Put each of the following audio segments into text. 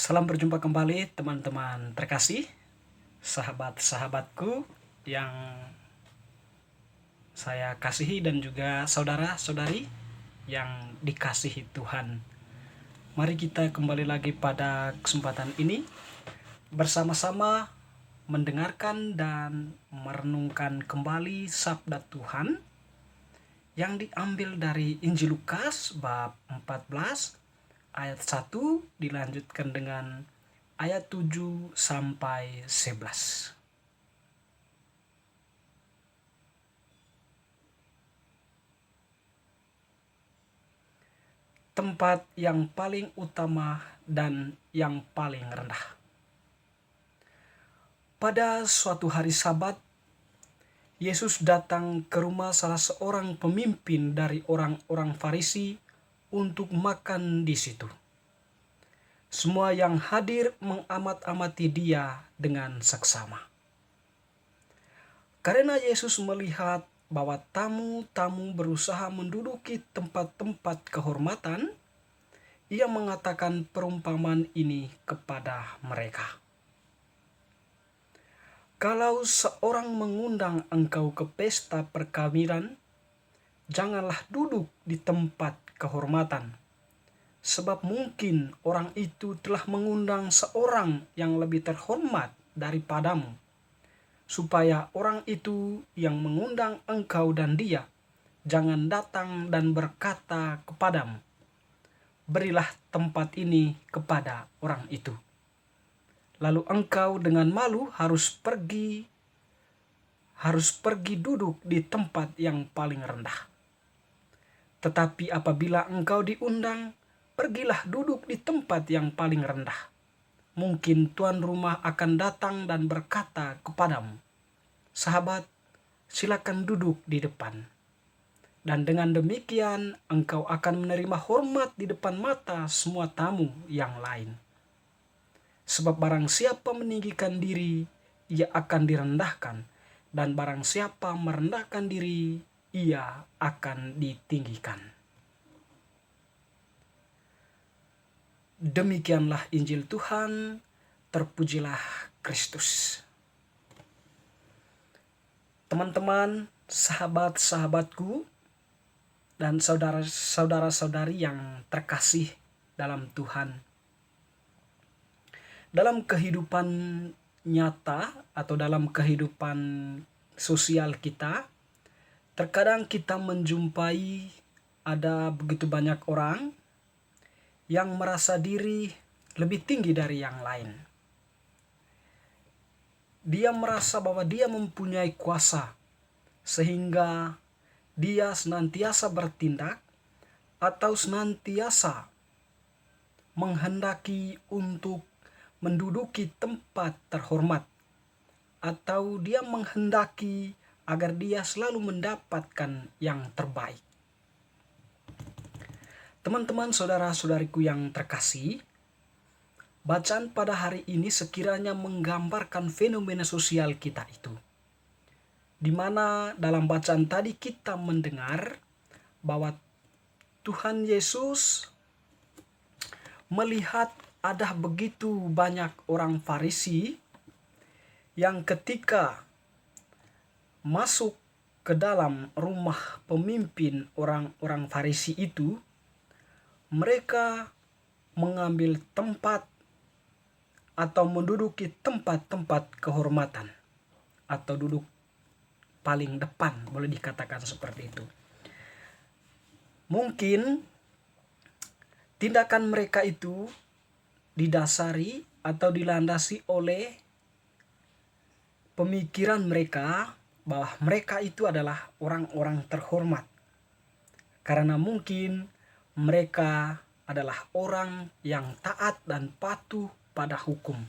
Salam berjumpa kembali teman-teman terkasih, sahabat-sahabatku yang saya kasihi dan juga saudara-saudari yang dikasihi Tuhan. Mari kita kembali lagi pada kesempatan ini bersama-sama mendengarkan dan merenungkan kembali sabda Tuhan yang diambil dari Injil Lukas bab 14 ayat 1 dilanjutkan dengan ayat 7 sampai 11. Tempat yang paling utama dan yang paling rendah. Pada suatu hari Sabat, Yesus datang ke rumah salah seorang pemimpin dari orang-orang Farisi untuk makan di situ. Semua yang hadir mengamat-amati dia dengan seksama. Karena Yesus melihat bahwa tamu-tamu berusaha menduduki tempat-tempat kehormatan, ia mengatakan perumpamaan ini kepada mereka. Kalau seorang mengundang engkau ke pesta perkawinan, janganlah duduk di tempat kehormatan, sebab mungkin orang itu telah mengundang seorang yang lebih terhormat daripadamu, supaya orang itu yang mengundang engkau dan dia jangan datang dan berkata kepadamu, berilah tempat ini kepada orang itu. Lalu engkau dengan malu harus pergi duduk di tempat yang paling rendah. Tetapi apabila engkau diundang, pergilah duduk di tempat yang paling rendah. Mungkin tuan rumah akan datang dan berkata kepadamu, sahabat, silakan duduk di depan. Dan dengan demikian engkau akan menerima hormat di depan mata semua tamu yang lain. Sebab barang siapa meninggikan diri, ia akan direndahkan, dan barang siapa merendahkan diri, ia akan ditinggikan. Demikianlah Injil Tuhan, terpujilah Kristus. Teman-teman, sahabat-sahabatku, dan saudara-saudari yang terkasih dalam Tuhan. Dalam kehidupan nyata atau dalam kehidupan sosial kita, terkadang kita menjumpai ada begitu banyak orang yang merasa diri lebih tinggi dari yang lain. Dia merasa bahwa dia mempunyai kuasa, sehingga dia senantiasa bertindak atau senantiasa menghendaki untuk menduduki tempat terhormat, atau dia menghendaki agar dia selalu mendapatkan yang terbaik. Teman-teman, saudara-saudariku yang terkasih, bacaan pada hari ini sekiranya menggambarkan fenomena sosial kita itu, di mana dalam bacaan tadi kita mendengar bahwa Tuhan Yesus melihat ada begitu banyak orang Farisi yang ketika masuk ke dalam rumah pemimpin orang-orang Farisi itu, mereka mengambil tempat atau menduduki tempat-tempat kehormatan atau duduk paling depan, boleh dikatakan seperti itu. Mungkin tindakan mereka itu didasari atau dilandasi oleh pemikiran mereka bahwa mereka itu adalah orang-orang terhormat, karena mungkin mereka adalah orang yang taat dan patuh pada hukum,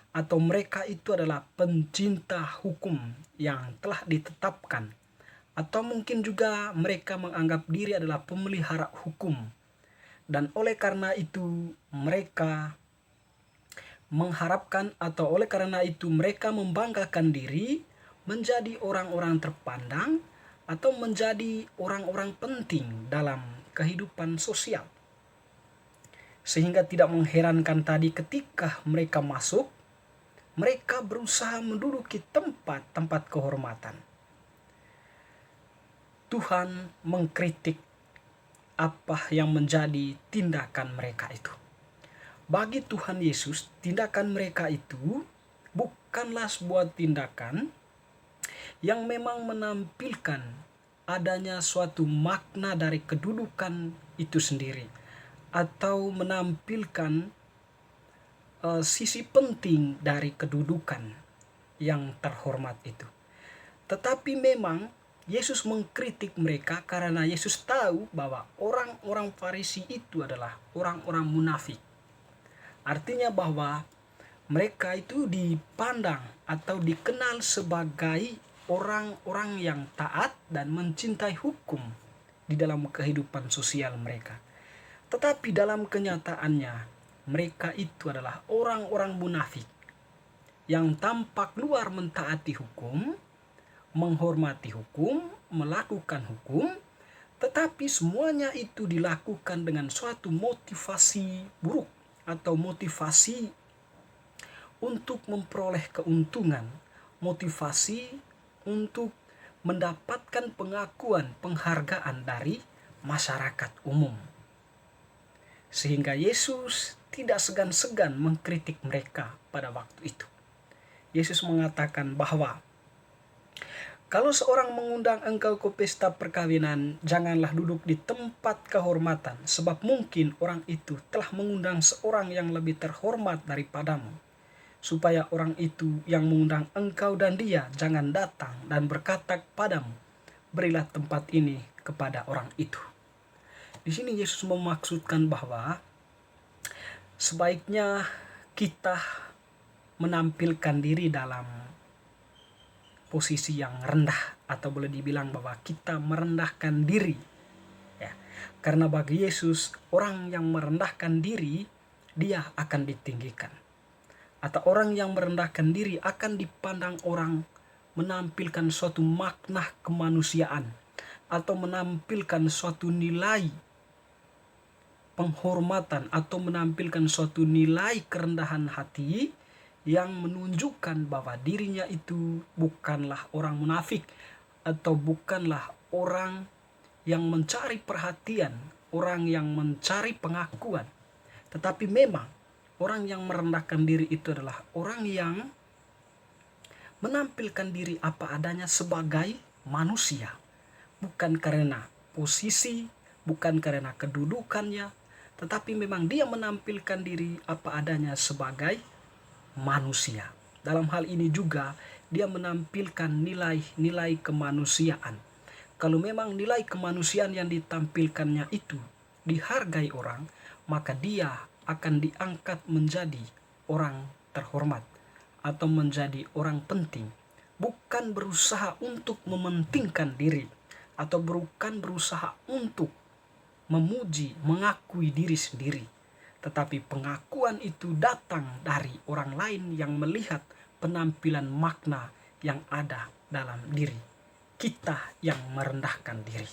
atau mereka itu adalah pencinta hukum yang telah ditetapkan, atau mungkin juga mereka menganggap diri adalah pemelihara hukum, dan oleh karena itu mereka mengharapkan atau oleh karena itu mereka membanggakan diri menjadi orang-orang terpandang atau menjadi orang-orang penting dalam kehidupan sosial. Sehingga tidak mengherankan tadi ketika mereka masuk, mereka berusaha menduduki tempat-tempat kehormatan. Tuhan mengkritik apa yang menjadi tindakan mereka itu. Bagi Tuhan Yesus, tindakan mereka itu bukanlah sebuah tindakan yang memang menampilkan adanya suatu makna dari kedudukan itu sendiri, atau menampilkan sisi penting dari kedudukan yang terhormat itu. Tetapi memang Yesus mengkritik mereka karena Yesus tahu bahwa orang-orang Farisi itu adalah orang-orang munafik. Artinya bahwa mereka itu dipandang atau dikenal sebagai orang-orang yang taat dan mencintai hukum di dalam kehidupan sosial mereka. Tetapi dalam kenyataannya, mereka itu adalah orang-orang munafik yang tampak luar mentaati hukum, menghormati hukum, melakukan hukum, tetapi semuanya itu dilakukan dengan suatu motivasi buruk atau motivasi untuk memperoleh keuntungan, motivasi untuk mendapatkan pengakuan, penghargaan dari masyarakat umum. Sehingga Yesus tidak segan-segan mengkritik mereka pada waktu itu. Yesus mengatakan bahwa kalau seorang mengundang engkau ke pesta perkawinan, janganlah duduk di tempat kehormatan, sebab mungkin orang itu telah mengundang seorang yang lebih terhormat daripadamu. Supaya orang itu yang mengundang engkau dan dia jangan datang dan berkata kepadamu, berilah tempat ini kepada orang itu. Di sini Yesus memaksudkan bahwa sebaiknya kita menampilkan diri dalam posisi yang rendah, atau boleh dibilang bahwa kita merendahkan diri, ya. Karena bagi Yesus, orang yang merendahkan diri dia akan ditinggikan, atau orang yang merendahkan diri akan dipandang orang menampilkan suatu makna kemanusiaan atau menampilkan suatu nilai penghormatan atau menampilkan suatu nilai kerendahan hati yang menunjukkan bahwa dirinya itu bukanlah orang munafik atau bukanlah orang yang mencari perhatian, orang yang mencari pengakuan. Tetapi memang orang yang merendahkan diri itu adalah orang yang menampilkan diri apa adanya sebagai manusia, bukan karena posisi, bukan karena kedudukannya, tetapi memang dia menampilkan diri apa adanya sebagai manusia. Dalam hal ini juga dia menampilkan nilai-nilai kemanusiaan. Kalau memang nilai kemanusiaan yang ditampilkannya itu dihargai orang, maka dia akan diangkat menjadi orang terhormat atau menjadi orang penting. Bukan berusaha untuk mementingkan diri atau bukan berusaha untuk memuji, mengakui diri sendiri. Tetapi pengakuan itu datang dari orang lain yang melihat penampilan makna yang ada dalam diri kita yang merendahkan diri.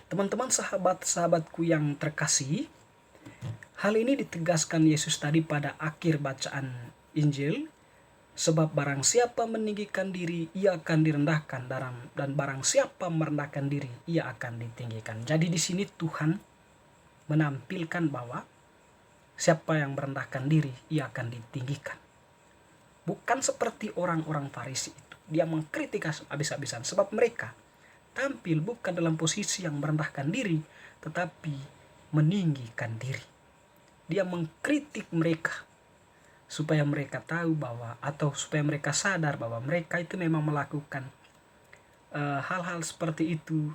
Teman-teman, sahabat-sahabatku yang terkasih, hal ini ditegaskan Yesus tadi pada akhir bacaan Injil, sebab barang siapa meninggikan diri, ia akan direndahkan, dan barang siapa merendahkan diri, ia akan ditinggikan. Jadi di sini Tuhan menampilkan bahwa siapa yang merendahkan diri, ia akan ditinggikan. Bukan seperti orang-orang Farisi itu. Dia mengkritik habis-habisan, sebab mereka tampil bukan dalam posisi yang merendahkan diri, tetapi meninggikan diri. Dia mengkritik mereka supaya mereka tahu bahwa, atau supaya mereka sadar bahwa mereka itu memang melakukan hal-hal seperti itu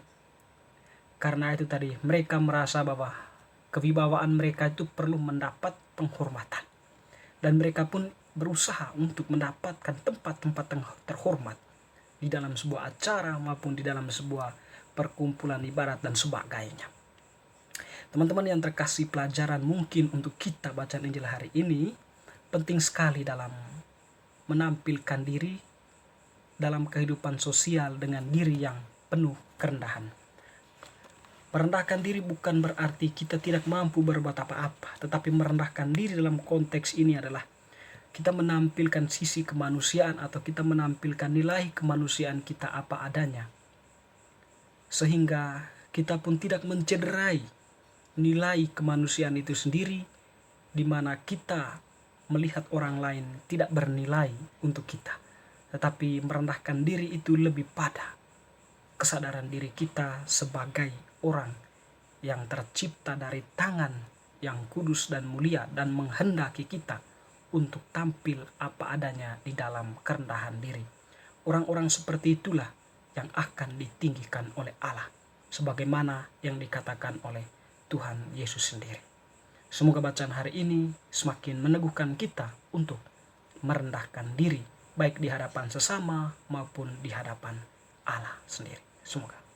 karena itu tadi mereka merasa bahwa kewibawaan mereka itu perlu mendapat penghormatan, dan mereka pun berusaha untuk mendapatkan tempat-tempat terhormat di dalam sebuah acara maupun di dalam sebuah perkumpulan ibadat dan sebagainya. Teman-teman yang terkasih, pelajaran mungkin untuk kita bacaan Injil hari ini penting sekali dalam menampilkan diri dalam kehidupan sosial dengan diri yang penuh kerendahan. Merendahkan diri bukan berarti kita tidak mampu berbuat apa-apa, tetapi merendahkan diri dalam konteks ini adalah kita menampilkan sisi kemanusiaan atau kita menampilkan nilai kemanusiaan kita apa adanya. Sehingga kita pun tidak mencederai nilai kemanusiaan itu sendiri, di mana kita melihat orang lain tidak bernilai untuk kita. Tetapi merendahkan diri itu lebih pada kesadaran diri kita sebagai orang yang tercipta dari tangan yang kudus dan mulia dan menghendaki kita untuk tampil apa adanya di dalam kerendahan diri. Orang-orang seperti itulah yang akan ditinggikan oleh Allah, sebagaimana yang dikatakan oleh Tuhan Yesus sendiri. Semoga bacaan hari ini semakin meneguhkan kita untuk merendahkan diri, baik di hadapan sesama maupun di hadapan Allah sendiri. Semoga.